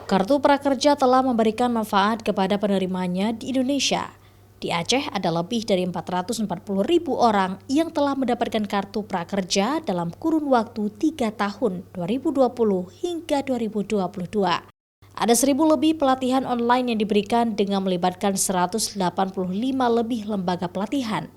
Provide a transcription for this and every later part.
Kartu Prakerja telah memberikan manfaat kepada penerimanya di Indonesia. Di Aceh ada lebih dari 440.000 orang yang telah mendapatkan kartu prakerja dalam kurun waktu 3 tahun 2020 hingga 2022. Ada 1.000 lebih pelatihan online yang diberikan dengan melibatkan 185 lebih lembaga pelatihan.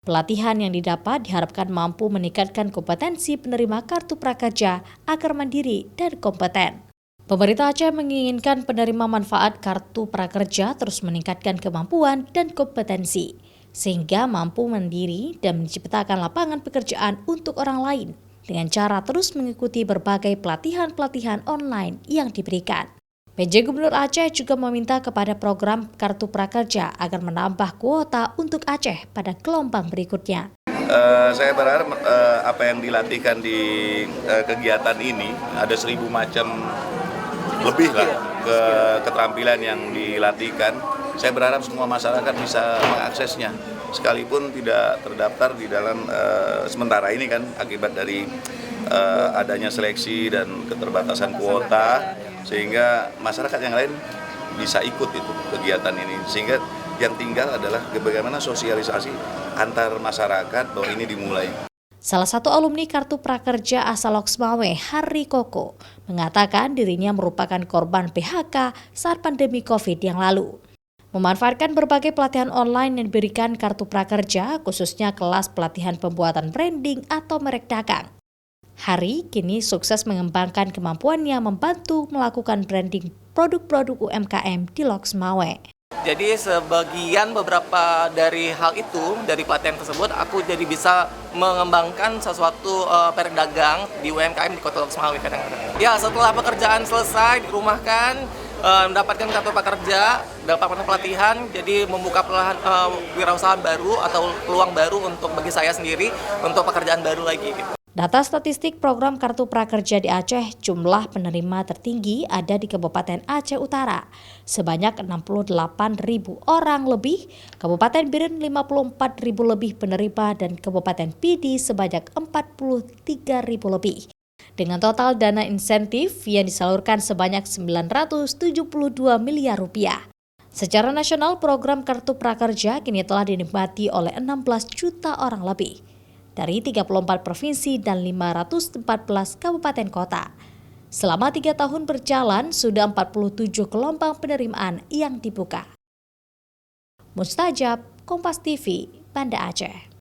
Pelatihan yang didapat diharapkan mampu meningkatkan kompetensi penerima kartu prakerja agar mandiri dan kompeten. Pemerintah Aceh menginginkan penerima manfaat kartu prakerja terus meningkatkan kemampuan dan kompetensi, sehingga mampu mandiri dan menciptakan lapangan pekerjaan untuk orang lain dengan cara terus mengikuti berbagai pelatihan-pelatihan online yang diberikan. PJ Gubernur Aceh juga meminta kepada program Kartu Prakerja agar menambah kuota untuk Aceh pada gelombang berikutnya. Saya berharap apa yang dilatihkan di kegiatan ini ada 1.000 macam lebih lah keterampilan yang dilatihkan. Saya berharap semua masyarakat bisa mengaksesnya sekalipun tidak terdaftar di dalam sementara ini kan akibat dari adanya seleksi dan keterbatasan kuota, sehingga masyarakat yang lain bisa ikut itu kegiatan ini, sehingga yang tinggal adalah bagaimana sosialisasi antar masyarakat bahwa ini dimulai. Salah satu alumni Kartu Prakerja asal Loksmawe, Hari Koko, mengatakan dirinya merupakan korban PHK saat pandemi COVID yang lalu. Memanfaatkan berbagai pelatihan online yang diberikan Kartu Prakerja, khususnya kelas pelatihan pembuatan branding atau merek dagang. Hari kini sukses mengembangkan kemampuannya membantu melakukan branding produk-produk UMKM di Loksmawe. Jadi sebagian beberapa dari hal itu, dari pelatihan tersebut, aku jadi bisa mengembangkan sesuatu merek dagang di UMKM di Kota Loksmawe kadang-kadang. Ya, setelah pekerjaan selesai, dirumahkan, mendapatkan kartu prakerja, mendapatkan pelatihan, jadi membuka wirausaha baru atau peluang baru untuk bagi saya sendiri untuk pekerjaan baru lagi. Gitu. Data statistik program Kartu Prakerja di Aceh, jumlah penerima tertinggi ada di Kabupaten Aceh Utara, sebanyak 68.000 orang lebih, Kabupaten Biren 54.000 lebih penerima, dan Kabupaten Pidi sebanyak 43.000 lebih. Dengan total dana insentif yang disalurkan sebanyak 972 miliar rupiah. Secara nasional, program Kartu Prakerja kini telah dinikmati oleh 16 juta orang lebih dari 34 provinsi dan 514 kabupaten kota. Selama 3 tahun berjalan, sudah 47 gelombang penerimaan yang dibuka. Mustajab, Kompas TV, Banda Aceh.